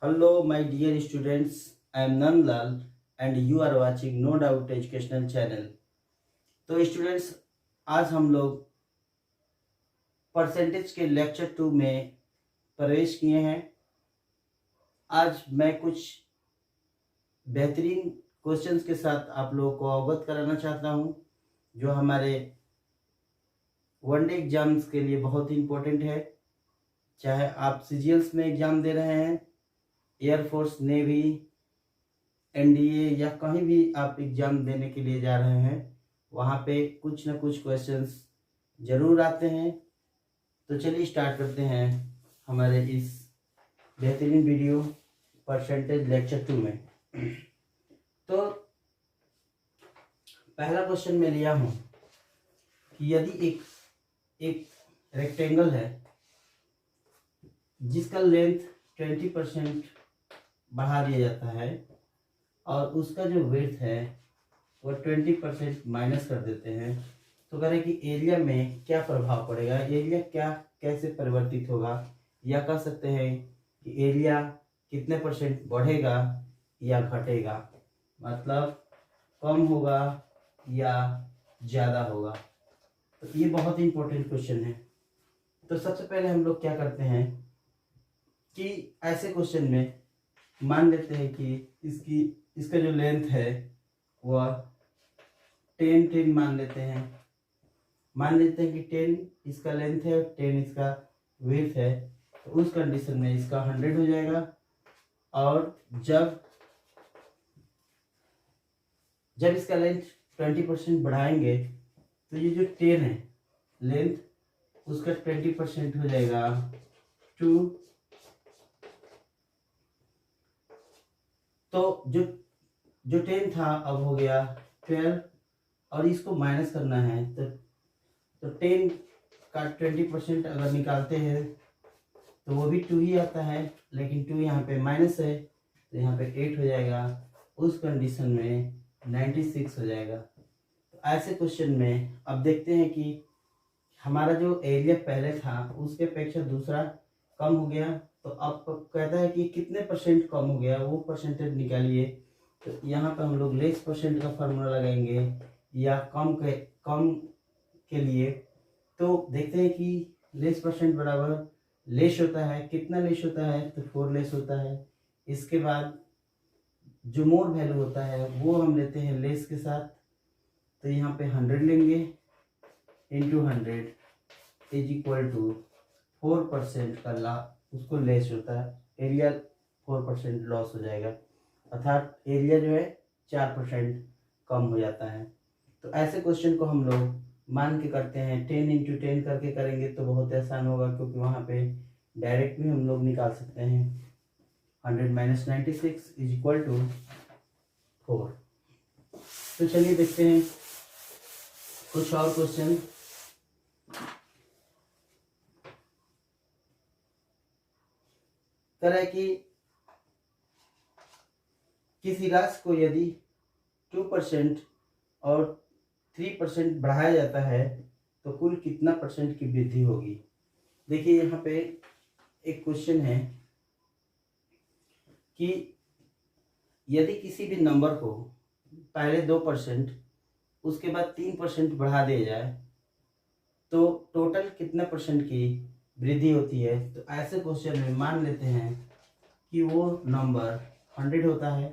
Hello, my dear students. I am Nandlal, and you are watching No Doubt Educational Channel. तो students, आज हम लोग percentage के lecture 2 में प्रवेश किए हैं। आज मैं कुछ बेहतरीन क्वेश्चंस के साथ आप लोगों को अवगत कराना चाहता हूं, जो हमारे वनडे एग्जाम्स के लिए बहुत ही इम्पोर्टेंट है। चाहे आप सीजीएल्स में एग्ज़ाम दे रहे हैं, एयरफोर्स, नेवी, एनडीए या कहीं भी आप एग्ज़ाम देने के लिए जा रहे हैं, वहाँ पे कुछ ना कुछ क्वेश्चंस ज़रूर आते हैं। तो चलिए स्टार्ट करते हैं हमारे इस बेहतरीन वीडियो परसेंटेज लेक्चर 2 में। तो पहला क्वेश्चन मैं लिया हूँ कि यदि एक रेक्टेंगल है जिसका लेंथ 20% बढ़ा दिया जाता है और उसका जो विड्थ है वो 20% माइनस कर देते हैं, तो कह रहे कि एरिया में क्या प्रभाव पड़ेगा, एरिया क्या कैसे परिवर्तित होगा, या कह सकते हैं कि एरिया कितने % बढ़ेगा या घटेगा, मतलब कम होगा या ज़्यादा होगा। तो ये बहुत ही इम्पोर्टेंट क्वेश्चन है। तो सबसे पहले हम लोग क्या करते हैं कि ऐसे क्वेश्चन में मान लेते हैं कि इसका जो लेंथ है वह 10 मान लेते हैं। मान लेते हैं कि 10 इसका लेंथ है, 10 इसका विड्थ है। तो उस कंडीशन में इसका 100 हो जाएगा। और जब इसका लेंथ 20% बढ़ाएंगे तो ये जो 10 है लेंथ, उसका 20% हो जाएगा 2। तो जो 10 था अब हो गया 12, और इसको माइनस करना है तो 10 का 20% अगर निकालते हैं तो वो भी 2 ही आता है, लेकिन 2 यहाँ पे माइनस है तो यहाँ पे 8 हो जाएगा। उस कंडीशन में 96 हो जाएगा। तो ऐसे क्वेश्चन में अब देखते हैं कि हमारा जो एरिया पहले था उसके अपेक्षा दूसरा कम हो गया। तो अब कहता है कि कितने % कम हो गया, वो परसेंटेज निकालिए। तो यहाँ पे हम लोग लेस % का फार्मूला लगाएंगे या कम के लिए। तो देखते हैं कि लेस % बराबर लेस होता है, कितना लेस होता है तो 4 लेस होता है। इसके बाद जो मोर वैल्यू होता है वो हम लेते हैं लेस के साथ। तो यहाँ पे 100 लेंगे इंटू 100 इज इक्वल टू 4% का उसको लेस होता है, एरिया 4% लॉस हो जाएगा, अर्थात एरिया जो है 4% कम हो जाता है। तो ऐसे क्वेश्चन को हम लोग मान के करते हैं। 10 इंटू 10 करके करेंगे तो बहुत आसान होगा, क्योंकि वहाँ पे डायरेक्ट भी हम लोग निकाल सकते हैं। 100 माइनस 96 इज इक्वल टू 4। तो चलिए देखते हैं कुछ और क्वेश्चन। तरह की किसी राशि को यदि 2% और 3% बढ़ाया जाता है तो कुल कितना % की वृद्धि होगी। देखिए यहाँ पे एक क्वेश्चन है कि यदि किसी भी नंबर को पहले 2%, उसके बाद 3% बढ़ा दिया जाए तो टोटल कितना % की वृद्धि होती है। तो ऐसे क्वेश्चन में मान लेते हैं कि वो नंबर 100 होता है।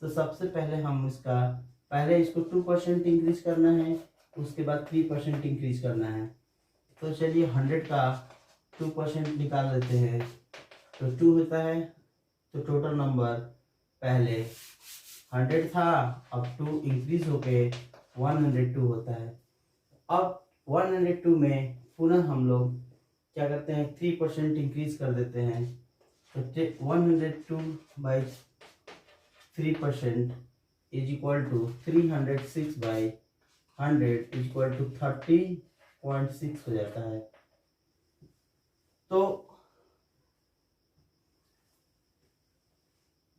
तो सबसे पहले हम इसको 2% इंक्रीज करना है, उसके बाद 3% इंक्रीज करना है। तो चलिए 100 का 2% निकाल लेते हैं तो 2 होता है। तो टोटल नंबर पहले 100 था, अब 2 इंक्रीज होके 102 होता है। अब 102 में पुनः हम लोग क्या करते हैं, 3% इंक्रीज कर देते हैं। तो 102 by 3% is equal to 306 by 100 is equal to 30.6 हो जाता है। तो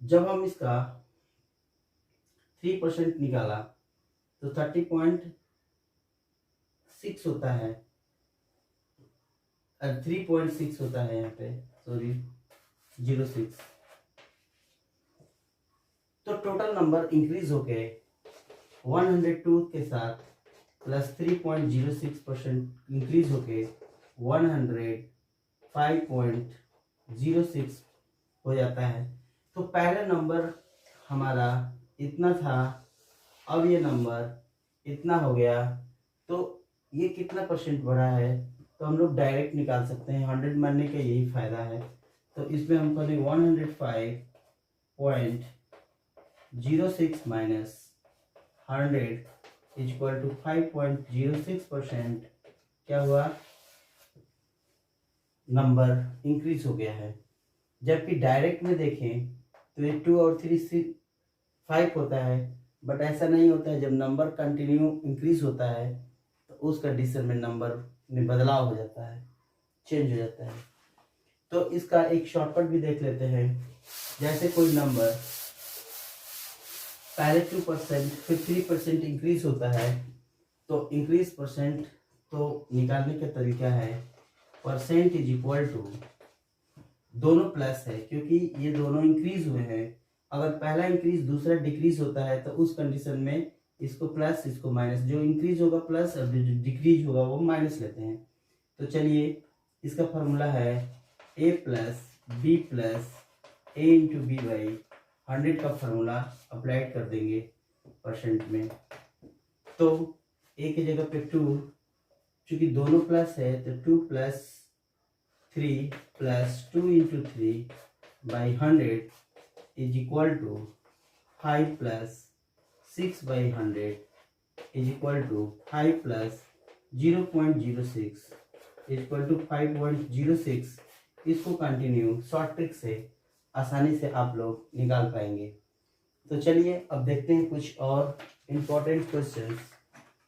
जब हम इसका 3% निकाला तो 30.6 होता है, 3.6 होता है यहाँ पे, सॉरी 06। तो टोटल नंबर इंक्रीज होके 102 के साथ प्लस 3.06% इंक्रीज होके 105.06 हो जाता है। तो पहले नंबर हमारा इतना था, अब ये नंबर इतना हो गया, तो ये कितना परसेंट बढ़ा है तो हम लोग डायरेक्ट निकाल सकते हैं। 100 मानने का यही फायदा है। तो इसमें हम करें 105.06 माइनस 100 इज इक्वल टू 5.06%। क्या हुआ, नंबर इंक्रीज हो गया है। जबकि डायरेक्ट में देखें तो ये 2 और 3 से 5 होता है, बट ऐसा नहीं होता है। जब नंबर कंटिन्यू इंक्रीज होता है तो उस कंडीशन में नंबर में बदलाव हो जाता है, चेंज हो जाता है। तो इसका एक शॉर्टकट भी देख लेते हैं। जैसे कोई नंबर पहले 2% फिर 3% इंक्रीज होता है, तो इंक्रीज परसेंट तो निकालने का तरीका है परसेंट इज इक्वल टू, दोनों प्लस है क्योंकि ये दोनों इंक्रीज हुए हैं। अगर पहला इंक्रीज दूसरा डिक्रीज होता है तो उस कंडीशन में इसको प्लस इसको माइनस, जो इंक्रीज होगा प्लस और जो डिक्रीज होगा वो माइनस लेते हैं। तो चलिए, इसका फॉर्मूला है a plus B plus A into B by 100 का फॉर्मूला अप्लाइड कर देंगे परसेंट में। तो a की जगह पे 2, चूंकि दोनों प्लस है तो 2 plus 3 plus 2 into 3 by 100 is equal to 5 plus 6 by 100 is equal to 5 plus 0.06 is equal to 5.06। इसको कंटिन्यू शॉर्ट ट्रिक से आसानी से आप लोग निकाल पाएंगे। तो चलिए अब देखते हैं कुछ और इम्पोर्टेंट क्वेश्चंस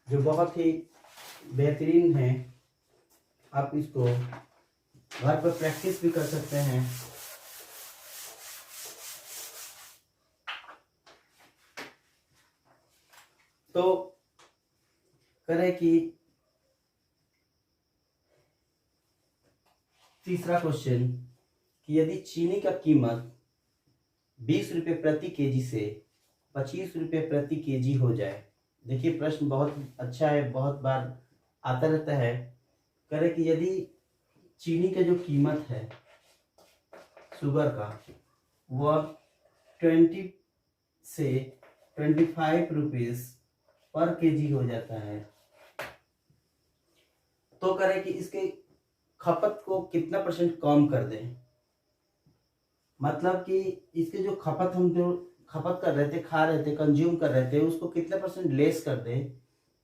जो बहुत ही बेहतरीन हैं। आप इसको घर पर प्रैक्टिस भी कर सकते हैं। तो करें कि तीसरा क्वेश्चन कि यदि चीनी का कीमत 20 रुपये प्रति केजी से 25 रुपये प्रति केजी हो जाए। देखिए प्रश्न बहुत अच्छा है, बहुत बार आता रहता है। करें कि यदि चीनी का जो कीमत है शुगर का वह 20 से 25 रुपीज पर केजी हो जाता है, तो करें कि इसके खपत को कितना परसेंट कम कर दें। मतलब कि इसके जो खपत हम जो खपत कर रहे थे, खा रहे थे, कंज्यूम कर रहे थे, उसको कितना परसेंट लेस कर दें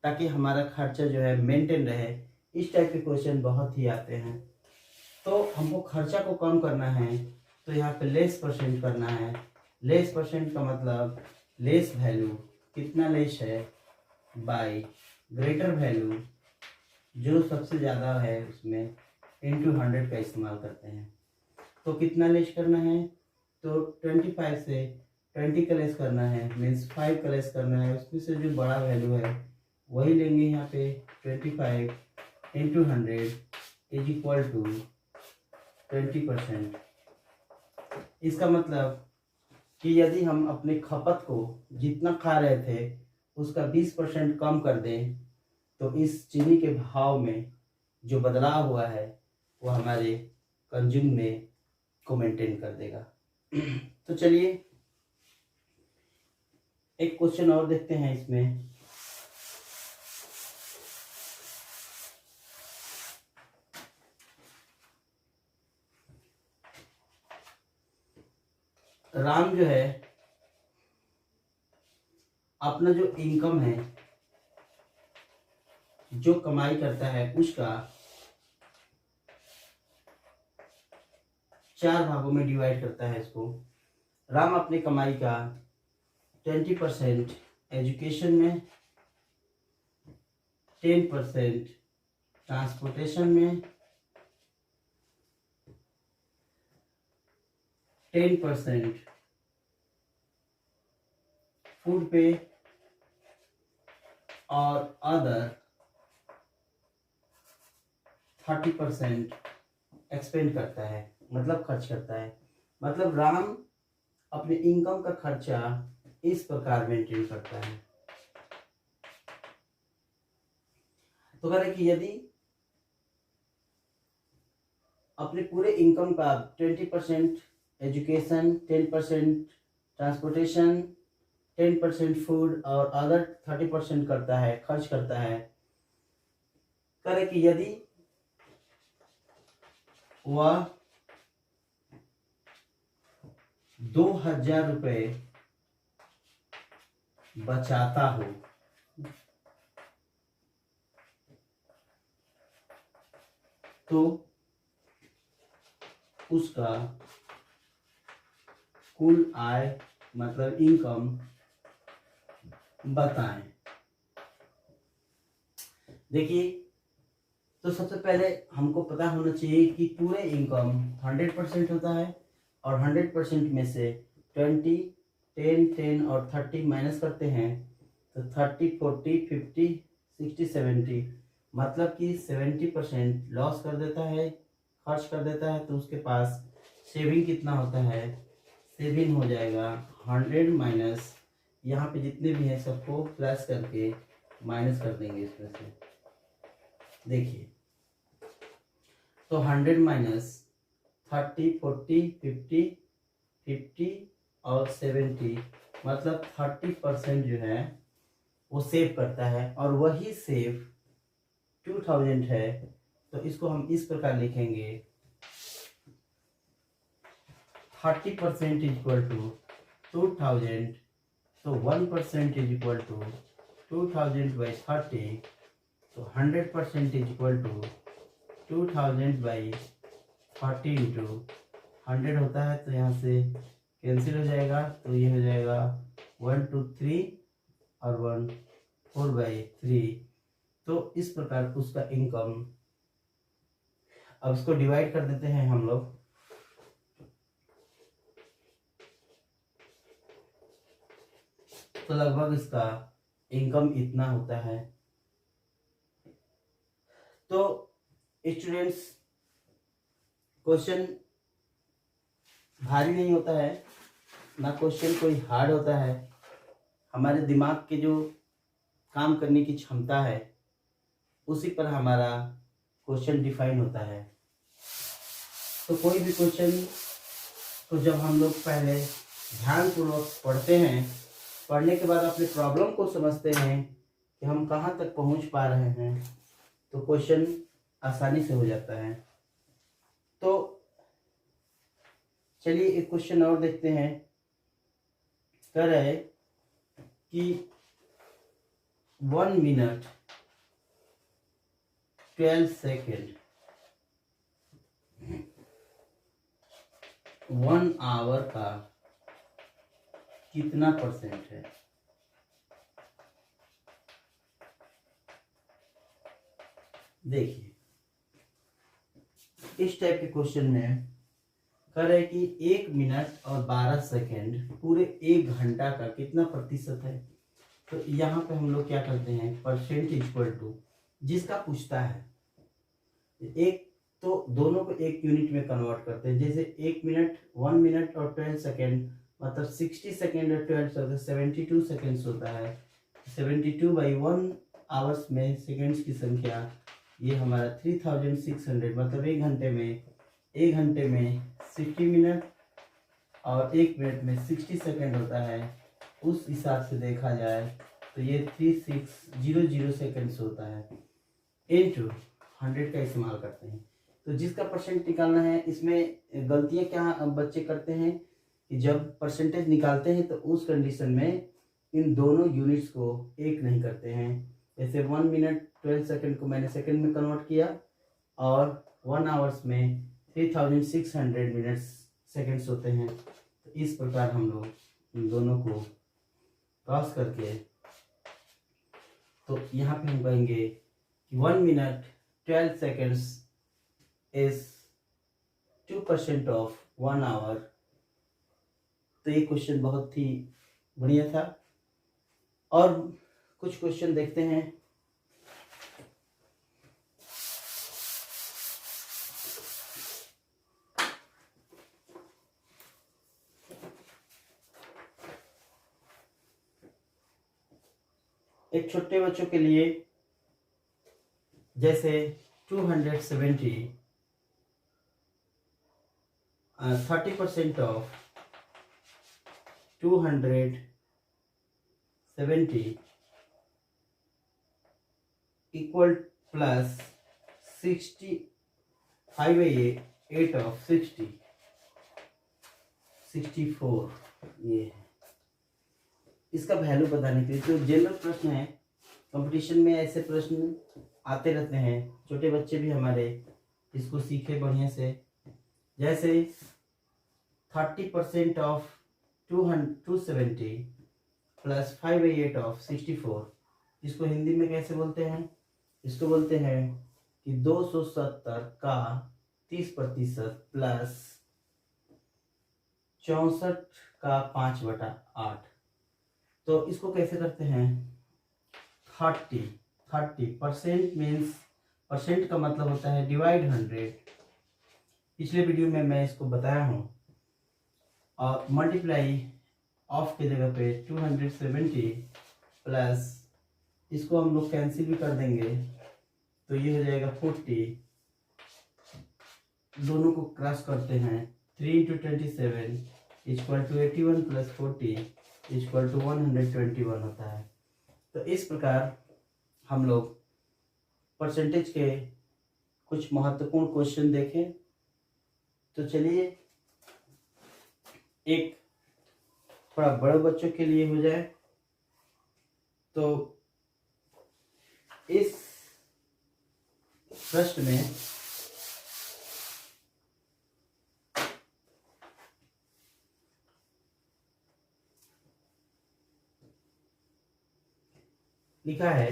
ताकि हमारा खर्चा जो है मेंटेन रहे। इस टाइप के क्वेश्चन बहुत ही आते हैं। तो हमको खर्चा को कम करना है तो यहाँ पे लेस परसेंट करना है। लेस परसेंट का मतलब लेस वैल्यू, कितना लेस है, बाय ग्रेटर वैल्यू जो सबसे ज़्यादा है उसमें इंटू 100 का इस्तेमाल करते हैं। तो कितना लेस करना है, तो 25 से 20 का लेस करना है, मीन्स 5 का लेस करना है। उसमें से जो बड़ा वैल्यू है वही लेंगे यहाँ पे 25 इंटू 100 इज इक्वल टू 20%। इसका मतलब कि यदि हम अपने खपत को जितना खा रहे थे उसका 20% कम कर दें तो इस चीनी के भाव में जो बदलाव हुआ है वो हमारे कंज्यूम में को मेंटेन कर देगा। तो चलिए एक क्वेश्चन और देखते हैं इसमें। राम जो है अपना जो इनकम है, जो कमाई करता है, उसका 4 भागों में डिवाइड करता है इसको। राम अपनी कमाई का 20% एजुकेशन में, 10% ट्रांसपोर्टेशन में, 10% फूड पे और अदर 30% एक्सपेंड करता है, मतलब खर्च करता है। मतलब राम अपने इनकम का खर्चा इस प्रकार मेंटेन करता है। तो कह रहे कि यदि अपने पूरे इनकम का 20% एजुकेशन, 10% ट्रांसपोर्टेशन, 10% फूड और अदर 30% करता है, खर्च करता है। करे कि यदि वह 2,000 रुपये बचाता हो तो उसका कुल आय मतलब इनकम बताएं। देखिए, तो सबसे पहले हमको पता होना चाहिए कि पूरे इनकम 100% होता है और 100% में से 20, 10, 10 और 30 माइनस करते हैं तो 30, 40, 50, 60, 70 मतलब कि 70% लॉस कर देता है, खर्च कर देता है। तो उसके पास सेविंग कितना होता है? सेविंग हो जाएगा 100 माइनस, यहाँ पे जितने भी हैं सबको प्लस करके माइनस कर देंगे इसमें से। देखिए, तो 100 माइनस 30, 40, 50, 50 और 70 मतलब 30% जो है वो सेव करता है, और वही सेव 2000 है। तो इसको हम इस प्रकार लिखेंगे 30% इज इक्वल टू 2000, तो 1% इज इक्वल टू 2000 बाई 30, तो 100% is equal to 2000 by 40 into 100 होता है। तो यहाँ से कैंसिल हो जाएगा, तो ये हो जाएगा 1, 2, 3 और 1, 4/3। तो इस प्रकार उसका इनकम, अब इसको डिवाइड कर देते हैं हम लोग। तो लगभग इसका इनकम इतना होता है। तो स्टूडेंट्स, क्वेश्चन भारी नहीं होता है, ना क्वेश्चन कोई हार्ड होता है। हमारे दिमाग के जो काम करने की क्षमता है उसी पर हमारा क्वेश्चन डिफाइन होता है। तो कोई भी क्वेश्चन को जब हम लोग पहले ध्यानपूर्वक पढ़ते हैं, पढ़ने के बाद अपने प्रॉब्लम को समझते हैं कि हम कहाँ तक पहुँच पा रहे हैं, तो क्वेश्चन आसानी से हो जाता है। तो चलिए एक क्वेश्चन और देखते हैं। कह रहे कि 1 मिनट 12 सेकेंड 1 आवर का कितना परसेंट है? देखिए, इस टाइप के क्वेश्चन में कह रहे कि 1 मिनट और 12 सेकेंड पूरे 1 घंटा का कितना प्रतिशत है। तो यहाँ पे हम लोग क्या करते हैं, परसेंट इक्वल टू जिसका पूछता है, एक तो दोनों को एक यूनिट में कन्वर्ट करते हैं। जैसे 1 मिनट 1 मिनट और 12 सेकेंड मतलब 60 सेकेंड और 12 सेकेंड 72 सेकेंड्स होता है। 72/1 आवर्स में सेकेंड्स की संख्या ये हमारा 3600 मतलब 1 घंटे में 60 मिनट और 1 मिनट में 60 सेकेंड होता है। उस हिसाब से देखा जाए तो ये 3600 सेकेंड्स होता है। इनटू 100 का इस्तेमाल करते हैं। तो जिसका परसेंट निकालना है, इसमें गलतियां क्या बच्चे करते हैं कि जब परसेंटेज निकालते हैं तो उस कंडीशन में इन दोनों यूनिट्स को एक नहीं करते हैं। जैसे 1 मिनट 12 सेकेंड को मैंने सेकेंड में कन्वर्ट किया और 1 आवर्स में 3600 मिनट्स सेकेंड्स होते हैं। तो इस प्रकार हम लोग इन दोनों को क्रॉस करके, तो यहाँ पे हम कहेंगे कि 1 minute 12 seconds is 2% of 1 hour. तो ये क्वेश्चन बहुत ही बढ़िया था। और कुछ क्वेश्चन देखते हैं। एक छोटे बच्चों के लिए जैसे 270 30% ऑफ 270 इक्वल प्लस 65/8 ऑफ 64 ये है। इसका वैल्यू बताने के लिए जो जनरल प्रश्न है, कंपटीशन में ऐसे प्रश्न आते रहते हैं, छोटे बच्चे भी हमारे इसको सीखे बढ़िया से। जैसे 30% ऑफ 270 प्लस 5/8 ऑफ 64, इसको हिंदी में कैसे बोलते हैं? इसको बोलते हैं कि 270 का 30% प्लस 64 का 5/8। तो इसको कैसे करते हैं? 30% मीन्स परसेंट का मतलब होता है डिवाइड 100। पिछले वीडियो में मैं इसको बताया हूँ। और मल्टीप्लाई ऑफ के जगह पे 270 प्लस इसको हम लोग कैंसिल भी कर देंगे, तो ये हो जाएगा 40। दोनों को क्रॉस करते हैं, 3 × 27 equal to 81 plus 40 equal to 121 होता है। तो इस प्रकार हम लोग परसेंटेज के कुछ महत्वपूर्ण क्वेश्चन देखें। तो चलिए एक थोड़ा बड़े बच्चों के लिए हो जाए। तो इस प्रश्न में लिखा है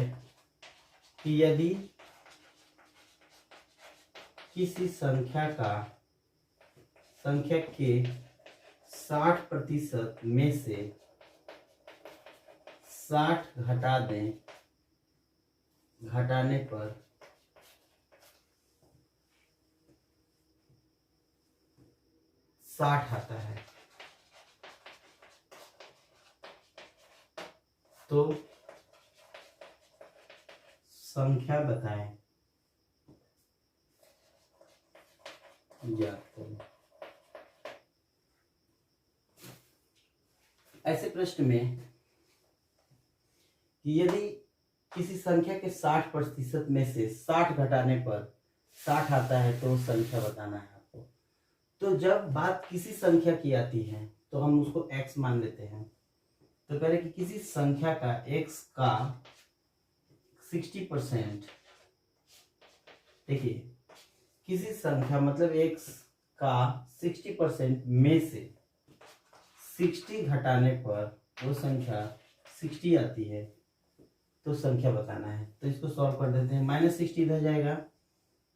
कि यदि किसी संख्या के 60% में से 60 घटा दें, घटाने पर 60 आता है, तो संख्या बताएं। याद करें। ऐसे प्रश्न में कि यदि किसी संख्या के 60% में से 60 घटाने पर 60 आता है तो संख्या बताना है आपको। तो जब बात किसी संख्या की आती है तो हम उसको x मान लेते हैं। तो कह रहे कि किसी संख्या का x का 60%, देखिए किसी संख्या मतलब x का 60% में से 60 घटाने पर वो संख्या 60 आती है, तो संख्या बताना है। तो इसको सॉल्व कर देते हैं। -60 इधर जाएगा,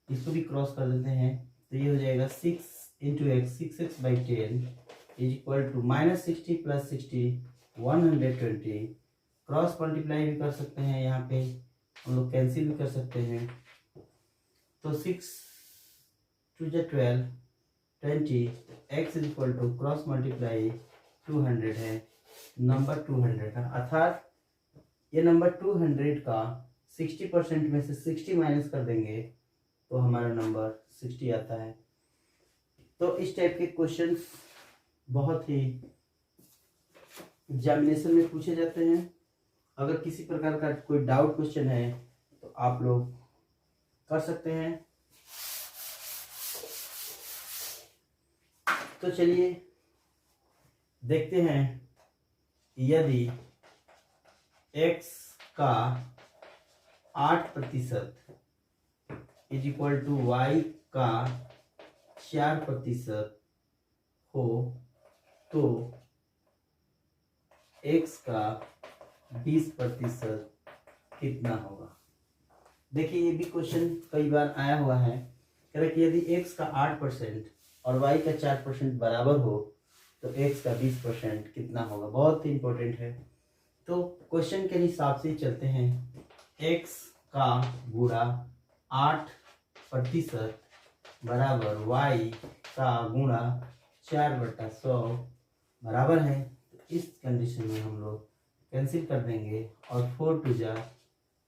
इसको भी क्रॉस कर देते हैं, तो ये हो जाएगा 6 × x 6x/10 is equal to -60 plus 60 120। Cross multiply भी कर सकते हैं, यहाँ पे हम लोग कैंसिल भी कर सकते हैं। तो 6 × 2 = 12 20 x is equal to cross multiply 200 है, नंबर 200 का। अर्थात ये नंबर 200 का 60% में से 60 माइनस कर देंगे तो हमारा नंबर 60 आता है। तो इस टाइप के क्वेश्चंस बहुत ही एग्जामिनेशन में पूछे जाते हैं। अगर किसी प्रकार का कोई डाउट क्वेश्चन है तो आप लोग कर सकते हैं। तो चलिए देखते हैं, यदि x का 8% इज इक्वल टू y का 4% हो तो x का 20% कितना होगा। देखिए ये भी क्वेश्चन कई बार आया हुआ है। कह रहे कि यदि x का 8% और y का 4% बराबर हो तो x का 20% कितना होगा। बहुत ही इंपॉर्टेंट है। तो क्वेश्चन के हिसाब से चलते हैं। x का गुणा 8% बराबर y का गुणा 4/100 बराबर है। तो इस कंडीशन में हम लोग कैंसिल कर देंगे और 4 2 जा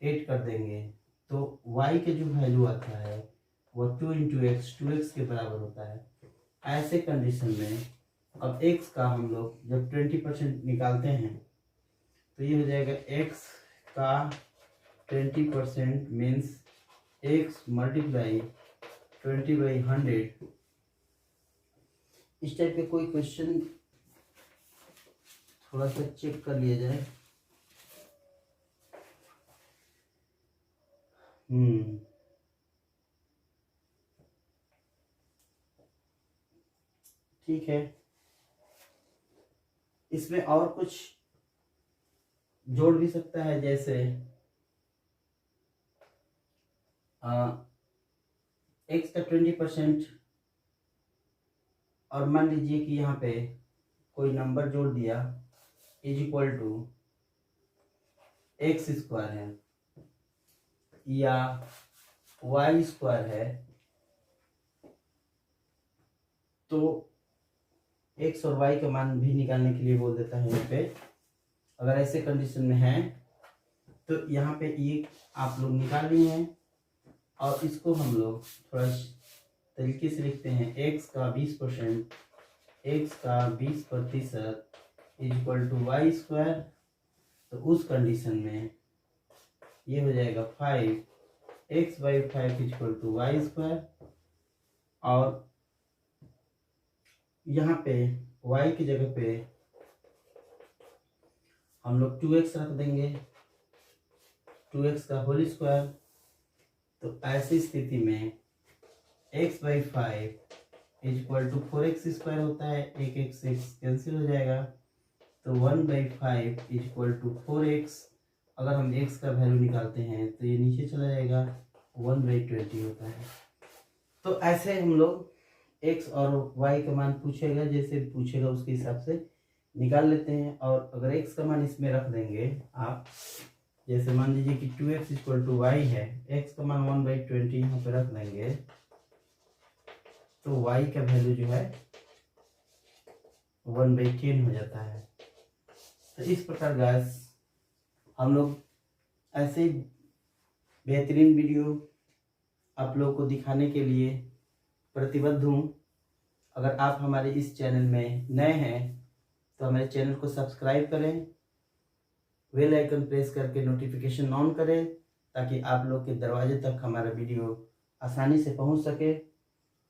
8 कर देंगे, तो y के जो वैल्यू आता है वो 2 इंटू एक्स 2x के बराबर होता है। ऐसे कंडीशन में अब x का हम लोग जब 20% निकालते हैं तो ये हो जाएगा x का 20% मीन्स x मल्टीप्लाई 20/100। इस टाइप के कोई क्वेश्चन थोड़ा सा चेक कर लिया जाए। ठीक है, इसमें और कुछ जोड़ भी सकता है, जैसे x का 20% और मान लीजिए कि यहाँ पे कोई नंबर जोड़ दिया is equal to X square है या वाई स्क्वायर है, तो एक्स और वाई का मान भी निकालने के लिए बोल देता है यहाँ पे। अगर ऐसे कंडीशन में है तो यहाँ पे ये आप लोग निकाल लिए हैं और इसको हम लोग थोड़ा तरीके से लिखते हैं। x का 20% x का 20% is equal to Y square, तो उस कंडीशन में ये हो जाएगा 5x/5 is equal to Y square, और यहाँ पे y की जगह पे हम लोग 2x रख देंगे, 2x का होल स्क्वायर। तो ऐसी स्थिति में x/5 is equal to 4x square होता है, एक x कैंसिल हो जाएगा, तो 1/5 इज इक्वल टू 4x। अगर हम x का वैल्यू निकालते हैं तो ये नीचे चला जाएगा, 1/20 होता है। तो ऐसे हम लोग x और y का मान पूछेगा, जैसे पूछेगा उसके हिसाब से निकाल लेते हैं। और अगर x का मान इसमें रख देंगे आप, जैसे मान लीजिए कि 2x इक्वल टू वाई है, x का मान 1/20 यहाँ पे रख देंगे, तो y का वैल्यू जो है 1/10 हो जाता है। तो इस प्रकार गाइस हम लोग ऐसे बेहतरीन वीडियो आप लोग को दिखाने के लिए प्रतिबद्ध हूँ। अगर आप हमारे इस चैनल में नए हैं तो हमारे चैनल को सब्सक्राइब करें, बेल आइकन प्रेस करके नोटिफिकेशन ऑन करें, ताकि आप लोग के दरवाजे तक हमारा वीडियो आसानी से पहुंच सके।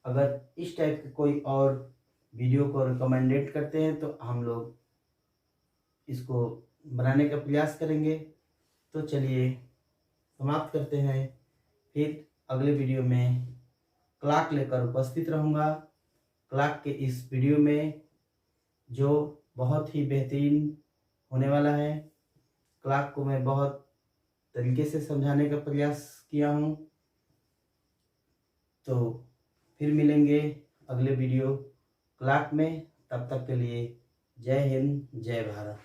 अगर इस टाइप के कोई और वीडियो को रिकमेंडेड करते हैं तो हम लोग इसको बनाने का प्रयास करेंगे। तो चलिए समाप्त करते हैं, फिर अगले वीडियो में क्लॉक लेकर उपस्थित रहूँगा। क्लॉक के इस वीडियो में जो बहुत ही बेहतरीन होने वाला है, क्लॉक को मैं बहुत तरीके से समझाने का प्रयास किया हूँ। तो फिर मिलेंगे अगले वीडियो क्लॉक में, तब तक के लिए जय हिंद जय भारत।